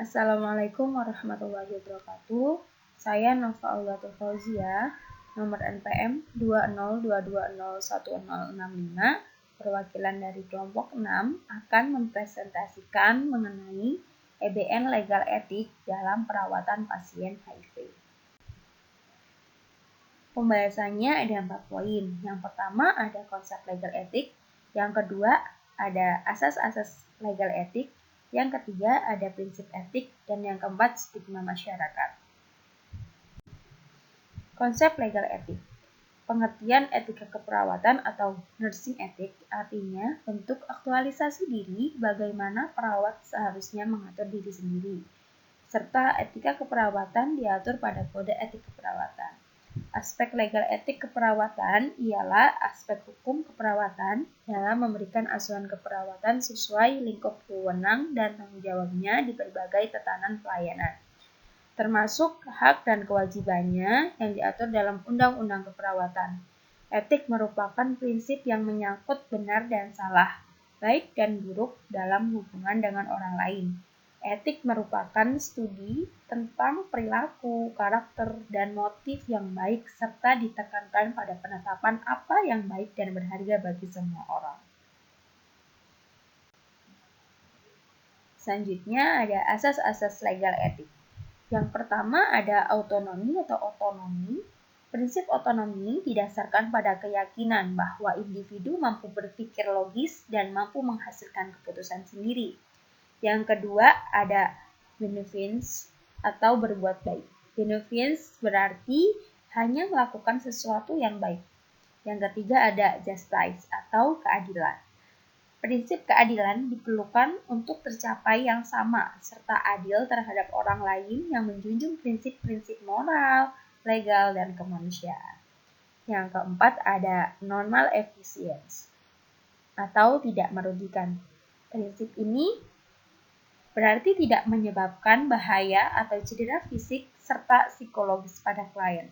Assalamualaikum warahmatullahi wabarakatuh. Saya Nova Aulatul Fauzia, nomor NPM 202201065, perwakilan dari kelompok 6 akan mempresentasikan mengenai EBN legal etik dalam perawatan pasien HIV. Pembahasannya ada 4 poin. Yang pertama ada konsep legal etik, yang kedua ada asas-asas legal etik, yang ketiga ada prinsip etik, dan yang keempat stigma masyarakat. Konsep legal etik. Pengertian etika keperawatan atau nursing ethic artinya bentuk aktualisasi diri bagaimana perawat seharusnya mengatur diri sendiri, serta etika keperawatan diatur pada kode etik keperawatan. Aspek legal etik keperawatan ialah aspek hukum keperawatan dalam memberikan asuhan keperawatan sesuai lingkup wewenang dan tanggung jawabnya di berbagai tatanan pelayanan, termasuk hak dan kewajibannya yang diatur dalam Undang-Undang Keperawatan. Etik merupakan prinsip yang menyangkut benar dan salah, baik dan buruk dalam hubungan dengan orang lain. Etik merupakan studi tentang perilaku, karakter, dan motif yang baik serta ditekankan pada penetapan apa yang baik dan berharga bagi semua orang. Selanjutnya ada asas-asas legal etik. Yang pertama ada autonomi atau otonomi. Prinsip otonomi didasarkan pada keyakinan bahwa individu mampu berpikir logis dan mampu menghasilkan keputusan sendiri. Yang kedua ada benevolence atau berbuat baik. Benevolence berarti hanya melakukan sesuatu yang baik. Yang ketiga ada justice atau keadilan. Prinsip keadilan diperlukan untuk tercapai yang sama serta adil terhadap orang lain yang menjunjung prinsip-prinsip moral, legal, dan kemanusiaan. Yang keempat ada normal efficiency atau tidak merugikan. Prinsip ini berarti tidak menyebabkan bahaya atau cedera fisik serta psikologis pada klien.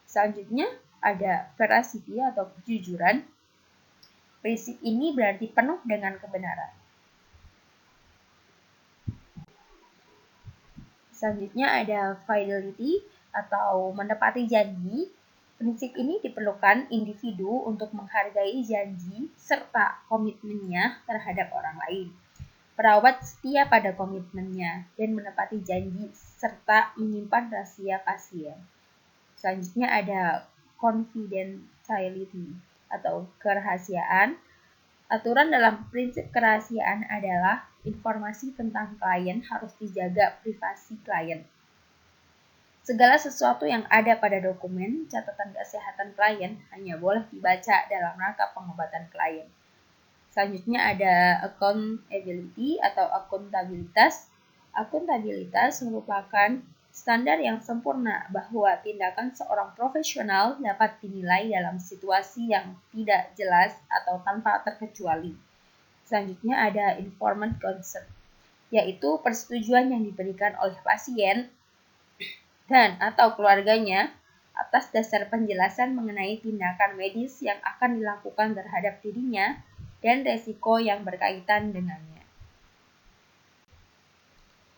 Selanjutnya ada veracity atau kejujuran. Prinsip ini berarti penuh dengan kebenaran. Selanjutnya ada fidelity atau menepati janji. Prinsip ini diperlukan individu untuk menghargai janji serta komitmennya terhadap orang lain. Perawat setia pada komitmennya dan menepati janji serta menyimpan rahasia pasien. Selanjutnya ada confidentiality atau kerahasiaan. Aturan dalam prinsip kerahasiaan adalah informasi tentang klien harus dijaga privasi klien. Segala sesuatu yang ada pada dokumen catatan kesehatan klien hanya boleh dibaca dalam rangka pengobatan klien. Selanjutnya ada accountability atau akuntabilitas. Akuntabilitas merupakan standar yang sempurna bahwa tindakan seorang profesional dapat dinilai dalam situasi yang tidak jelas atau tanpa terkecuali. Selanjutnya ada informed consent, yaitu persetujuan yang diberikan oleh pasien dan atau keluarganya atas dasar penjelasan mengenai tindakan medis yang akan dilakukan terhadap dirinya dan resiko yang berkaitan dengannya.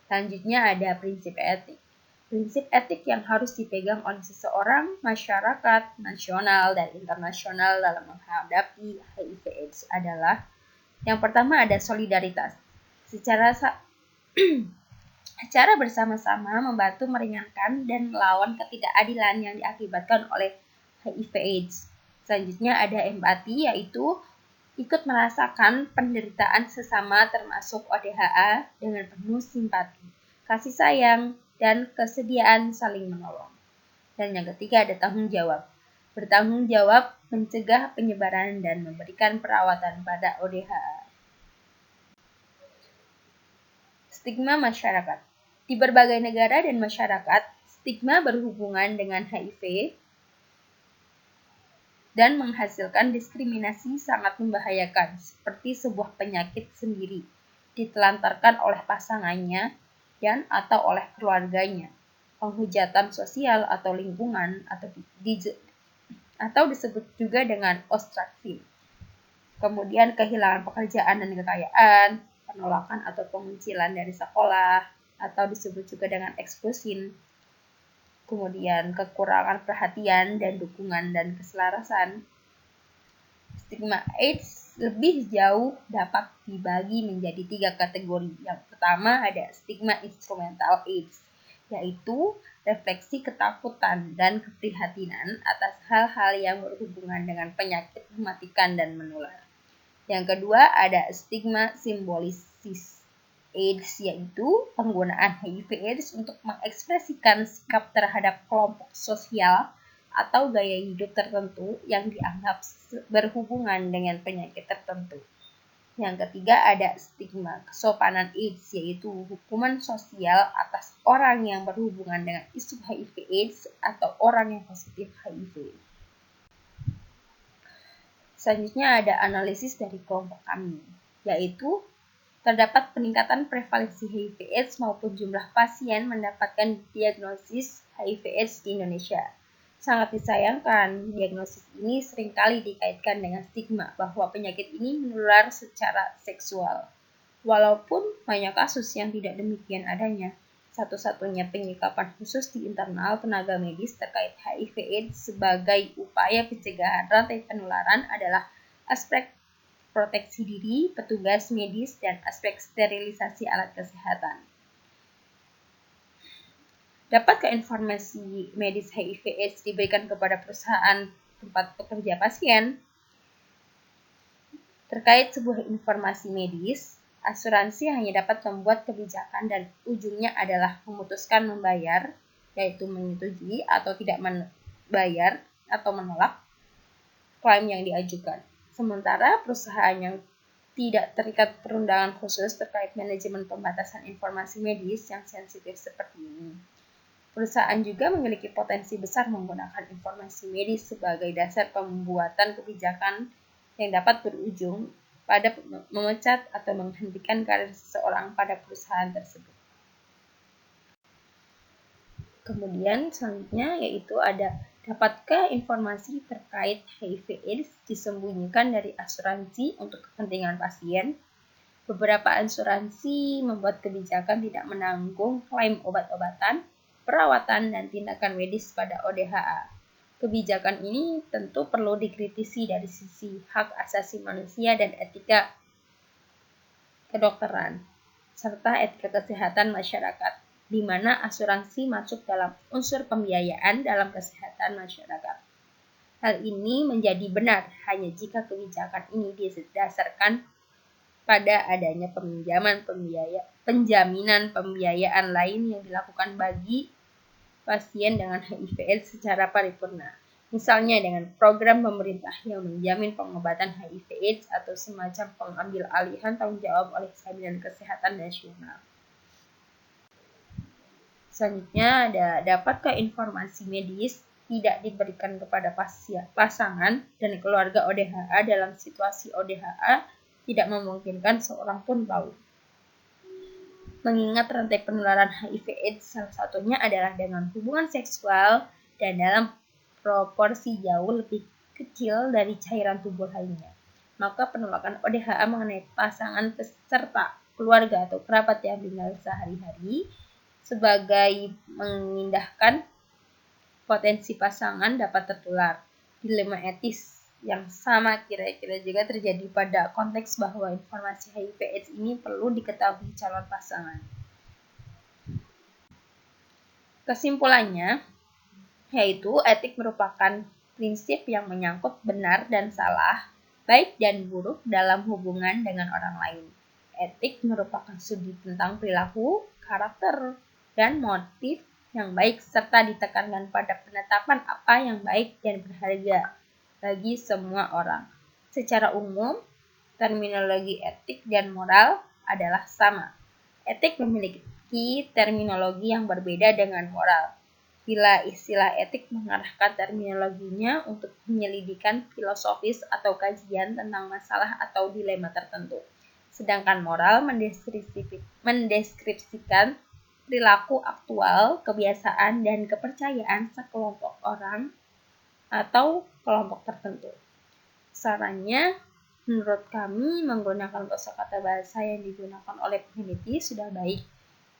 Selanjutnya ada prinsip etik. Prinsip etik yang harus dipegang oleh seseorang, masyarakat, nasional, dan internasional dalam menghadapi HIV/AIDS adalah yang pertama ada solidaritas. Secara bersama-sama membantu meringankan dan melawan ketidakadilan yang diakibatkan oleh HIV/AIDS. Selanjutnya ada empati, yaitu ikut merasakan penderitaan sesama termasuk ODHA dengan penuh simpati, kasih sayang, dan kesediaan saling menolong. Dan yang ketiga ada tanggung jawab. Bertanggung jawab mencegah penyebaran dan memberikan perawatan pada ODHA. Stigma masyarakat. Di berbagai negara dan masyarakat, stigma berhubungan dengan HIV dan menghasilkan diskriminasi sangat membahayakan, seperti sebuah penyakit sendiri, ditelantarkan oleh pasangannya dan atau oleh keluarganya, penghujatan sosial atau lingkungan, atau disebut juga dengan ostracism. Kemudian kehilangan pekerjaan dan kekayaan, penolakan atau pengucilan dari sekolah, atau disebut juga dengan eksklusin. Kemudian kekurangan perhatian dan dukungan dan keselarasan. Stigma AIDS lebih jauh dapat dibagi menjadi 3 kategori. Yang pertama ada stigma instrumental AIDS, yaitu refleksi ketakutan dan keprihatinan atas hal-hal yang berhubungan dengan penyakit mematikan dan menular. Yang kedua ada stigma simbolisis AIDS, yaitu penggunaan HIV/AIDS untuk mengekspresikan sikap terhadap kelompok sosial atau gaya hidup tertentu yang dianggap berhubungan dengan penyakit tertentu. Yang ketiga ada stigma kesopanan AIDS, yaitu hukuman sosial atas orang yang berhubungan dengan isu HIV/AIDS atau orang yang positif HIV. Selanjutnya ada analisis dari kelompok kami, yaitu terdapat peningkatan prevalensi HIV/AIDS maupun jumlah pasien mendapatkan diagnosis HIV/AIDS di Indonesia. Sangat disayangkan, diagnosis ini seringkali dikaitkan dengan stigma bahwa penyakit ini menular secara seksual. Walaupun banyak kasus yang tidak demikian adanya, satu-satunya penyikapan khusus di internal tenaga medis terkait HIV/AIDS sebagai upaya pencegahan rantai penularan adalah aspek proteksi diri petugas medis dan aspek sterilisasi alat kesehatan. Dapatkah informasi medis HIV/AIDS diberikan kepada perusahaan tempat bekerja pasien? Terkait sebuah informasi medis, asuransi hanya dapat membuat kebijakan dan ujungnya adalah memutuskan membayar, yaitu menyetujui atau tidak membayar atau menolak klaim yang diajukan. Sementara perusahaan yang tidak terikat perundangan khusus terkait manajemen pembatasan informasi medis yang sensitif seperti ini. Perusahaan juga memiliki potensi besar menggunakan informasi medis sebagai dasar pembuatan kebijakan yang dapat berujung pada memecat atau menghentikan karir seseorang pada perusahaan tersebut. Kemudian selanjutnya yaitu ada dapatkah informasi terkait HIV/AIDS disembunyikan dari asuransi untuk kepentingan pasien? Beberapa asuransi membuat kebijakan tidak menanggung klaim obat-obatan, perawatan, dan tindakan medis pada ODHA. Kebijakan ini tentu perlu dikritisi dari sisi hak asasi manusia dan etika kedokteran, serta etika kesehatan masyarakat, di mana asuransi masuk dalam unsur pembiayaan dalam kesehatan masyarakat. Hal ini menjadi benar hanya jika kebijakan ini didasarkan pada adanya penjaminan pembiayaan lain yang dilakukan bagi pasien dengan HIV/AIDS secara paripurna. Misalnya dengan program pemerintah yang menjamin pengobatan HIV/AIDS atau semacam pengambil alihan tanggung jawab oleh Jaminan Kesehatan Nasional. Selanjutnya ada dapatkah informasi medis tidak diberikan kepada pasangan dan keluarga ODHA dalam situasi ODHA tidak memungkinkan seorang pun tahu. Mengingat rantai penularan HIV/AIDS salah satunya adalah dengan hubungan seksual dan dalam proporsi jauh lebih kecil dari cairan tubuh lainnya, maka penolakan ODHA mengenai pasangan peserta keluarga atau kerabat yang tinggal sehari-hari sebagai mengindahkan potensi pasangan dapat tertular. Dilema etis yang sama kira-kira juga terjadi pada konteks bahwa informasi HIV/AIDS ini perlu diketahui calon pasangan. Kesimpulannya, yaitu etik merupakan prinsip yang menyangkut benar dan salah, baik dan buruk dalam hubungan dengan orang lain. Etik merupakan studi tentang perilaku, karakter, dan motif yang baik serta ditekankan pada penetapan apa yang baik dan berharga bagi semua orang. Secara umum, terminologi etik dan moral adalah sama. Etik memiliki terminologi yang berbeda dengan moral. Bila istilah etik mengarahkan terminologinya untuk penyelidikan filosofis atau kajian tentang masalah atau dilema tertentu. Sedangkan moral mendeskripsikan perilaku aktual, kebiasaan, dan kepercayaan sekelompok orang atau kelompok tertentu. Sarannya, menurut kami menggunakan kosakata bahasa yang digunakan oleh peneliti sudah baik.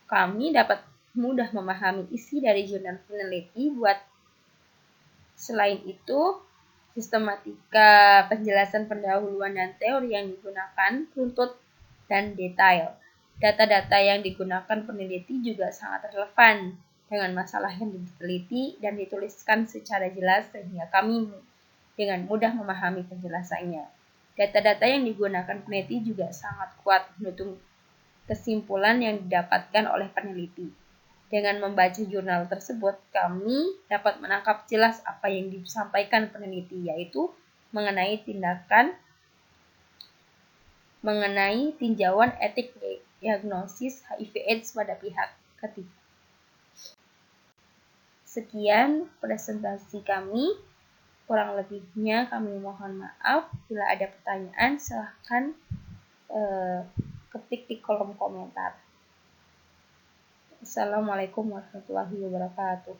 kami dapat mudah memahami isi dari jurnal peneliti. Selain itu, sistematika, penjelasan pendahuluan dan teori yang digunakan runtut dan detail. Data-data yang digunakan peneliti juga sangat relevan dengan masalah yang diteliti dan dituliskan secara jelas sehingga kami dengan mudah memahami penjelasannya. Data-data yang digunakan peneliti juga sangat kuat mendukung kesimpulan yang didapatkan oleh peneliti. Dengan membaca jurnal tersebut, kami dapat menangkap jelas apa yang disampaikan peneliti, yaitu mengenai tinjauan etik diagnosis HIV/AIDS pada pihak ketiga. Sekian presentasi kami. Kurang lebihnya kami mohon maaf. Bila ada pertanyaan, silahkan ketik di kolom komentar. Assalamualaikum warahmatullahi wabarakatuh.